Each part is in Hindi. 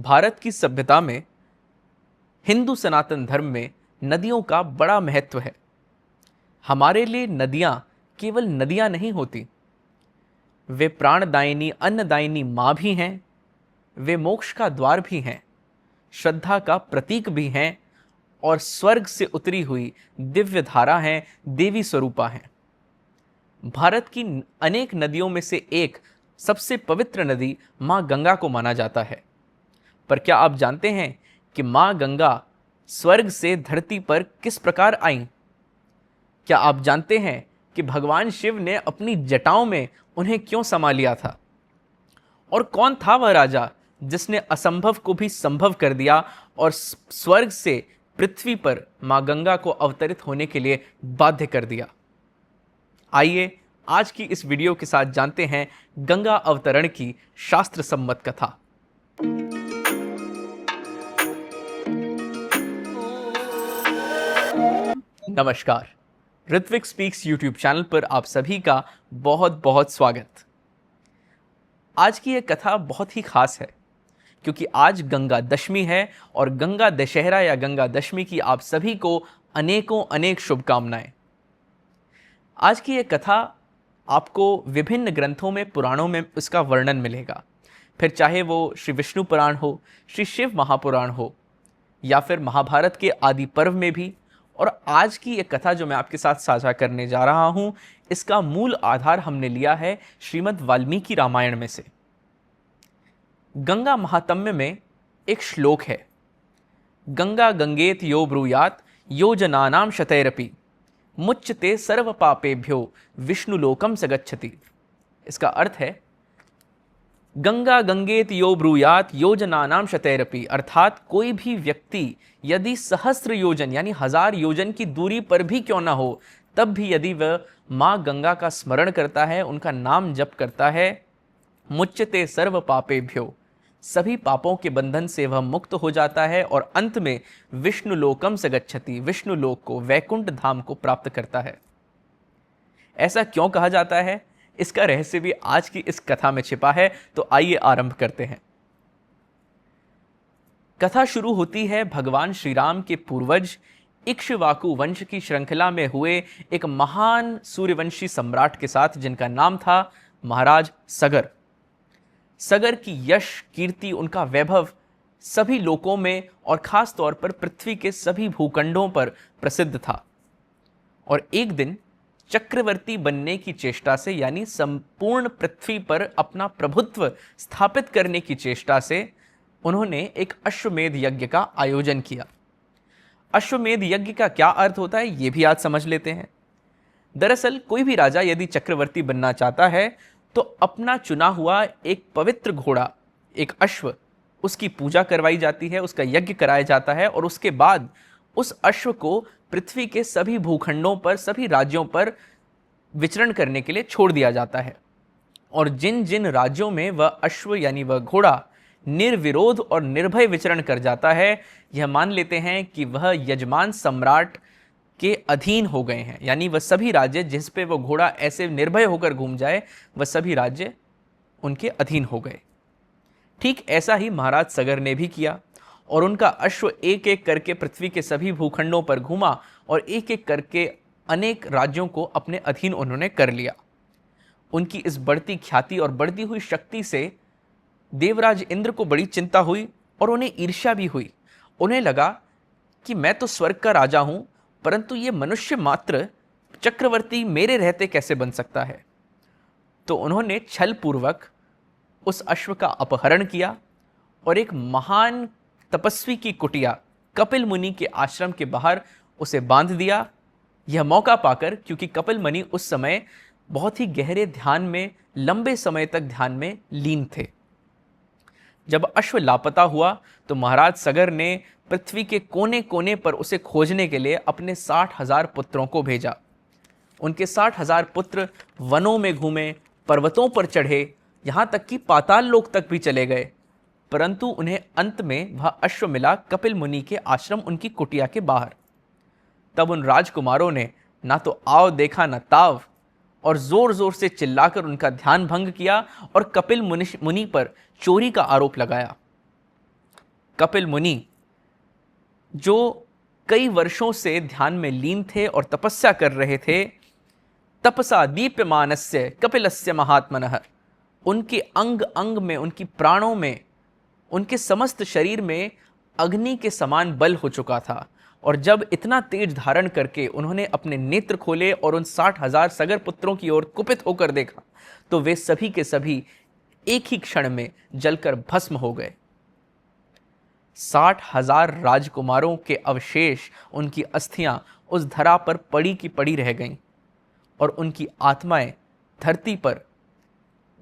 भारत की सभ्यता में हिंदू सनातन धर्म में नदियों का बड़ा महत्व है। हमारे लिए नदियां केवल नदियां नहीं होती, वे प्राणदायिनी अन्नदायिनी मां भी हैं, वे मोक्ष का द्वार भी हैं, श्रद्धा का प्रतीक भी हैं और स्वर्ग से उतरी हुई दिव्य धारा हैं, देवी स्वरूपा हैं। भारत की अनेक नदियों में से एक सबसे पवित्र नदी मां गंगा को माना जाता है। पर क्या आप जानते हैं कि मां गंगा स्वर्ग से धरती पर किस प्रकार आईं? क्या आप जानते हैं कि भगवान शिव ने अपनी जटाओं में उन्हें क्यों समा लिया था? और कौन था वह राजा जिसने असंभव को भी संभव कर दिया और स्वर्ग से पृथ्वी पर मां गंगा को अवतरित होने के लिए बाध्य कर दिया? आइए आज की इस वीडियो के साथ जानते हैं गंगा अवतरण की शास्त्र सम्मत कथा। नमस्कार, ऋत्विक स्पीक्स यूट्यूब चैनल पर आप सभी का बहुत बहुत स्वागत। आज की यह कथा बहुत ही खास है क्योंकि आज गंगा दशमी है और गंगा दशहरा या गंगा दशमी की आप सभी को अनेक शुभकामनाएं। आज की यह कथा आपको विभिन्न ग्रंथों में, पुराणों में इसका वर्णन मिलेगा, फिर चाहे वो श्री विष्णु पुराण हो, श्री शिव महापुराण हो या फिर महाभारत के आदि पर्व में भी। और आज की ये कथा जो मैं आपके साथ साझा करने जा रहा हूं, इसका मूल आधार हमने लिया है श्रीमद् वाल्मीकि रामायण में से। गंगा महात्म्य में एक श्लोक है, गंगा गंगेत यो ब्रूयात यो जनानाम शतैरपि मुच्यते सर्व पापेभ्यो विष्णुलोकम स गच्छति। इसका अर्थ है, गंगा गंगेत यो ब्रूयात योजनानाम शतैरपि, अर्थात कोई भी व्यक्ति यदि सहस्त्र योजन यानी 1000 योजन की दूरी पर भी क्यों ना हो, तब भी यदि वह मां गंगा का स्मरण करता है, उनका नाम जप करता है, मुच्यते सर्व पापेभ्यो, सभी पापों के बंधन से वह मुक्त हो जाता है और अंत में विष्णु लोकम स गच्छति, विष्णु लोक को, वैकुंठ धाम को प्राप्त करता है। ऐसा क्यों कहा जाता है, इसका रहस्य भी आज की इस कथा में छिपा है। तो आइए आरंभ करते हैं। कथा शुरू होती है भगवान श्री राम के पूर्वज इक्ष्वाकु वंश की श्रृंखला में हुए एक महान सूर्यवंशी सम्राट के साथ, जिनका नाम था महाराज सगर। सगर की यश, कीर्ति, उनका वैभव सभी लोकों में और खास तौर पर पृथ्वी के सभी भूखंडों पर प्रसिद्ध था। और एक दिन चक्रवर्ती बनने की चेष्टा से, यानी संपूर्ण पृथ्वी पर अपना प्रभुत्व स्थापित करने की चेष्टा से, उन्होंने एक अश्वमेध यज्ञ का आयोजन किया। अश्वमेध यज्ञ का क्या अर्थ होता है, यह भी आज समझ लेते हैं। दरअसल कोई भी राजा यदि चक्रवर्ती बनना चाहता है तो अपना चुना हुआ एक पवित्र घोड़ा, एक अश्व, उसकी पूजा करवाई जाती है, उसका यज्ञ कराया जाता है और उसके बाद उस अश्व को पृथ्वी के सभी भूखंडों पर, सभी राज्यों पर विचरण करने के लिए छोड़ दिया जाता है। और जिन जिन राज्यों में वह अश्व यानी वह घोड़ा निर्विरोध और निर्भय विचरण कर जाता है, यह मान लेते हैं कि वह यजमान सम्राट के अधीन हो गए हैं, यानी वह सभी राज्य जिस पे वो घोड़ा ऐसे निर्भय होकर घूम जाए, वह सभी राज्य उनके अधीन हो गए। ठीक ऐसा ही महाराज सगर ने भी किया और उनका अश्व एक एक करके पृथ्वी के सभी भूखंडों पर घूमा और एक एक करके अनेक राज्यों को अपने अधीन उन्होंने कर लिया। उनकी इस बढ़ती ख्याति और बढ़ती हुई शक्ति से देवराज इंद्र को बड़ी चिंता हुई और उन्हें ईर्ष्या भी हुई। उन्हें लगा कि मैं तो स्वर्ग का राजा हूं, परंतु ये मनुष्य मात्र चक्रवर्ती मेरे रहते कैसे बन सकता है। तो उन्होंने छल पूर्वक उस अश्व का अपहरण किया और एक महान तपस्वी की कुटिया कपिल मुनि के आश्रम के बाहर उसे बांध दिया। यह मौका पाकर, क्योंकि कपिल मुनि उस समय बहुत ही गहरे ध्यान में, लंबे समय तक ध्यान में लीन थे। जब अश्व लापता हुआ तो महाराज सगर ने पृथ्वी के कोने कोने पर उसे खोजने के लिए अपने 60,000 पुत्रों को भेजा। उनके 60,000 पुत्र वनों में घूमे, पर्वतों पर चढ़े, यहां तक कि पाताल लोक तक भी चले गए, परंतु उन्हें अंत में वह अश्व मिला कपिल मुनि के आश्रम, उनकी कुटिया के बाहर। तब उन राजकुमारों ने ना तो आव देखा न ताव और जोर जोर से चिल्लाकर उनका ध्यान भंग किया और कपिल मुनि पर चोरी का आरोप लगाया। कपिल मुनि, जो कई वर्षों से ध्यान में लीन थे और तपस्या कर रहे थे, तपसा दीप्यमानस्य कपिलस्य महात्मनः, उनके अंग अंग में, उनकी प्राणों में, उनके समस्त शरीर में अग्नि के समान बल हो चुका था। और जब इतना तेज धारण करके उन्होंने अपने नेत्र खोले और उन 60,000 सगर पुत्रों की ओर कुपित होकर देखा, तो वे सभी के सभी एक ही क्षण में जलकर भस्म हो गए। 60,000 राजकुमारों के अवशेष, उनकी अस्थियां उस धरा पर पड़ी की पड़ी रह गईं और उनकी आत्माएं धरती पर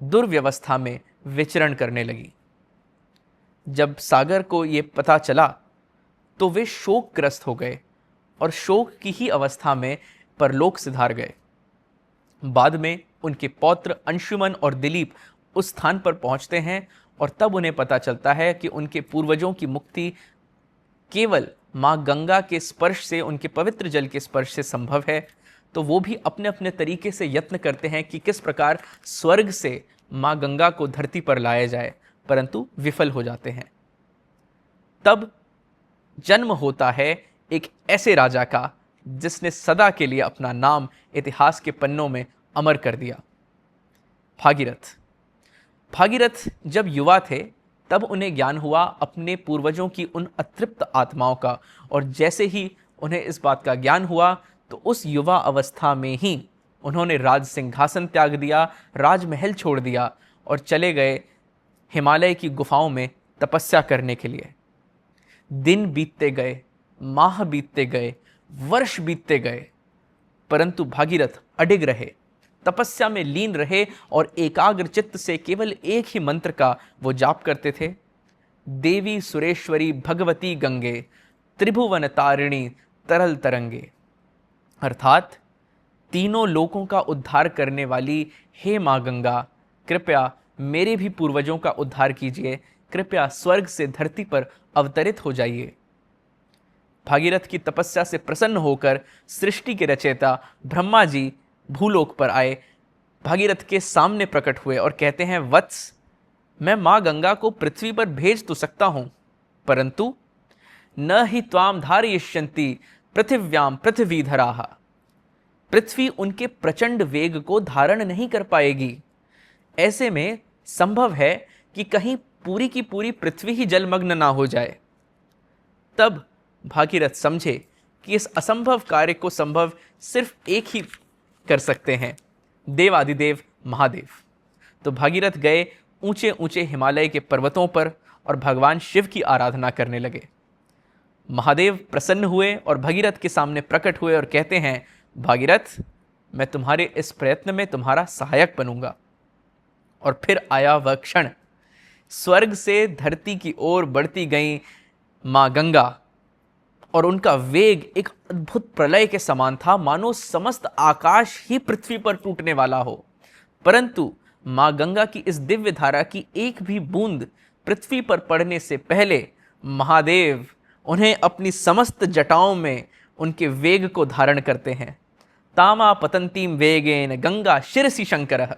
दुर्व्यवस्था में विचरण करने लगी। जब सागर को यह पता चला तो वे शोकग्रस्त हो गए और शोक की ही अवस्था में परलोक सिधार गए। बाद में उनके पौत्र अंशुमन और दिलीप उस स्थान पर पहुंचते हैं और तब उन्हें पता चलता है कि उनके पूर्वजों की मुक्ति केवल मां गंगा के स्पर्श से, उनके पवित्र जल के स्पर्श से संभव है। तो वो भी अपने अपने तरीके से यत्न करते हैं कि किस प्रकार स्वर्ग से मां गंगा को धरती पर लाया जाए, परंतु विफल हो जाते हैं। तब जन्म होता है एक ऐसे राजा का जिसने सदा के लिए अपना नाम इतिहास के पन्नों में अमर कर दिया, भागीरथ। भागीरथ जब युवा थे तब उन्हें ज्ञान हुआ अपने पूर्वजों की उन अतृप्त आत्माओं का, और जैसे ही उन्हें इस बात का ज्ञान हुआ तो उस युवा अवस्था में ही उन्होंने राज सिंहासन त्याग दिया, राजमहल छोड़ दिया और चले गए हिमालय की गुफाओं में तपस्या करने के लिए। दिन बीतते गए, माह बीतते गए, वर्ष बीतते गए, परंतु भागीरथ अडिग रहे, तपस्या में लीन रहे और एकाग्र चित्त से केवल एक ही मंत्र का वो जाप करते थे, देवी सुरेश्वरी भगवती गंगे, त्रिभुवन तारिणी तरल तरंगे। अर्थात तीनों लोकों का उद्धार करने वाली हे मां गंगा, कृपया मेरे भी पूर्वजों का उद्धार कीजिए, कृपया स्वर्ग से धरती पर अवतरित हो जाइए। भागीरथ की तपस्या से प्रसन्न होकर सृष्टि के रचयिता ब्रह्मा जी भूलोक पर आए, भागीरथ के सामने प्रकट हुए और कहते हैं, वत्स, मैं मां गंगा को पृथ्वी पर भेज तो सकता हूं, परंतु न ही त्वाम धारयिष्यन्ति पृथिव्याम पृथ्वीधराः, पृथ्वी उनके प्रचंड वेग को धारण नहीं कर पाएगी। ऐसे में संभव है कि कहीं पूरी की पूरी पृथ्वी ही जलमग्न ना हो जाए। तब भागीरथ समझे कि इस असंभव कार्य को संभव सिर्फ एक ही कर सकते हैं, देवादिदेव महादेव। तो भागीरथ गए ऊंचे ऊंचे हिमालय के पर्वतों पर और भगवान शिव की आराधना करने लगे। महादेव प्रसन्न हुए और भागीरथ के सामने प्रकट हुए और कहते हैं, भागीरथ, मैं तुम्हारे इस प्रयत्न में तुम्हारा सहायक बनूंगा। और फिर आया वह क्षण, स्वर्ग से धरती की ओर बढ़ती गई मां गंगा, और उनका वेग एक अद्भुत प्रलय के समान था, मानो समस्त आकाश ही पृथ्वी पर टूटने वाला हो। परंतु मां गंगा की इस दिव्य धारा की एक भी बूंद पृथ्वी पर पड़ने से पहले महादेव उन्हें अपनी समस्त जटाओं में उनके वेग को धारण करते हैं। तामा पतंतीम वेगेन गंगा शिरसि शंकरः,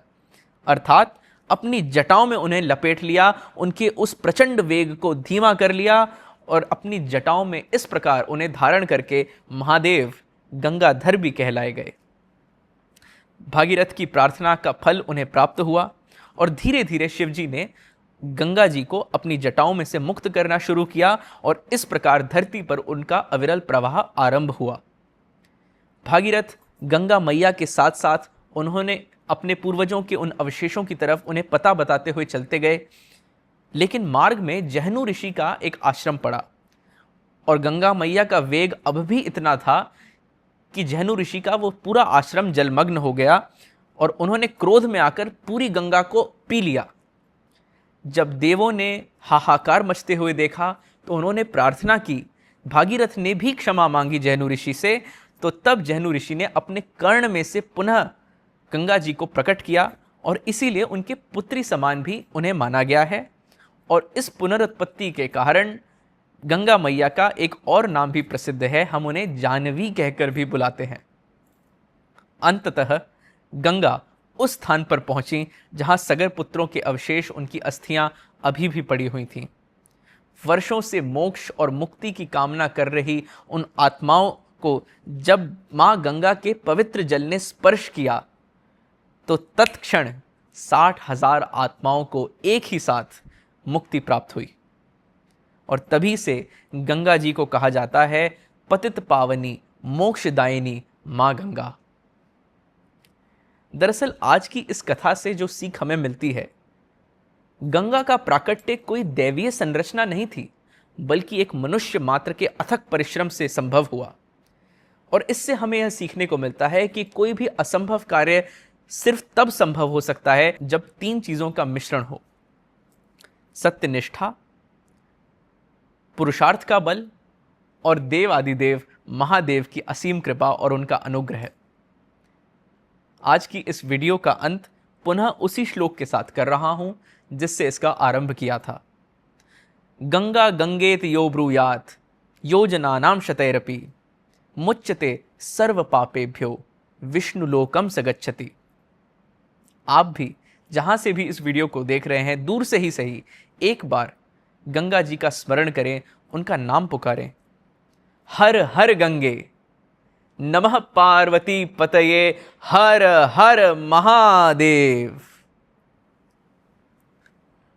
अर्थात अपनी जटाओं में उन्हें लपेट लिया, उनके उस प्रचंड वेग को धीमा कर लिया और अपनी जटाओं में इस प्रकार उन्हें धारण करके महादेव गंगाधर भी कहलाए गए। भागीरथ की प्रार्थना का फल उन्हें प्राप्त हुआ और धीरे धीरे शिवजी ने गंगा जी को अपनी जटाओं में से मुक्त करना शुरू किया और इस प्रकार धरती पर उनका अविरल प्रवाह आरंभ हुआ। भागीरथ गंगा मैया के साथ साथ उन्होंने अपने पूर्वजों के उन अवशेषों की तरफ उन्हें पता बताते हुए चलते गए, लेकिन मार्ग में जहनु ऋषि का एक आश्रम पड़ा और गंगा मैया का वेग अब भी इतना था कि जहनु ऋषि का वो पूरा आश्रम जलमग्न हो गया और उन्होंने क्रोध में आकर पूरी गंगा को पी लिया। जब देवों ने हाहाकार मचते हुए देखा तो उन्होंने प्रार्थना की, भागीरथ ने भी क्षमा मांगी जहनु ऋषि से। तो तब जहनु ऋषि ने अपने कर्ण में से पुनः गंगा जी को प्रकट किया और इसीलिए उनके पुत्री समान भी उन्हें माना गया है। और इस पुनरुत्पत्ति के कारण गंगा मैया का एक और नाम भी प्रसिद्ध है, हम उन्हें जानवी कहकर भी बुलाते हैं। अंततः गंगा उस स्थान पर पहुंची जहां सगर पुत्रों के अवशेष, उनकी अस्थियां अभी भी पड़ी हुई थीं। वर्षों से मोक्ष और मुक्ति की कामना कर रही उन आत्माओं को जब मां गंगा के पवित्र जल ने स्पर्श किया तो तत्क्षण 60,000 आत्माओं को एक ही साथ मुक्ति प्राप्त हुई। और तभी से गंगा जी को कहा जाता है पतित पावनी मोक्षदायिनी मां गंगा। दरअसल आज की इस कथा से जो सीख हमें मिलती है, गंगा का प्राकट्य कोई दैवीय संरचना नहीं थी, बल्कि एक मनुष्य मात्र के अथक परिश्रम से संभव हुआ। और इससे हमें यह सीखने को मिलता है कि कोई भी असंभव कार्य सिर्फ तब संभव हो सकता है जब 3 चीजों का मिश्रण हो: सत्यनिष्ठा, पुरुषार्थ का बल और देव आदिदेव महादेव की असीम कृपा और उनका अनुग्रह। आज की इस वीडियो का अंत पुनः उसी श्लोक के साथ कर रहा हूं जिससे इसका आरंभ किया था। गंगा गंगेत यो ब्रूयात योजनानां शतैरपि मुच्यते सर्व पापेभ्यो विष्णुलोकम स गच्छति। आप भी जहां से भी इस वीडियो को देख रहे हैं, दूर से ही सही, एक बार गंगा जी का स्मरण करें, उनका नाम पुकारें। हर हर गंगे, नमः पार्वती पतये, हर हर महादेव।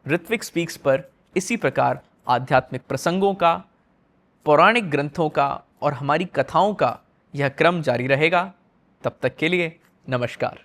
ऋत्विक स्पीक्स पर इसी प्रकार आध्यात्मिक प्रसंगों का, पौराणिक ग्रंथों का और हमारी कथाओं का यह क्रम जारी रहेगा। तब तक के लिए नमस्कार।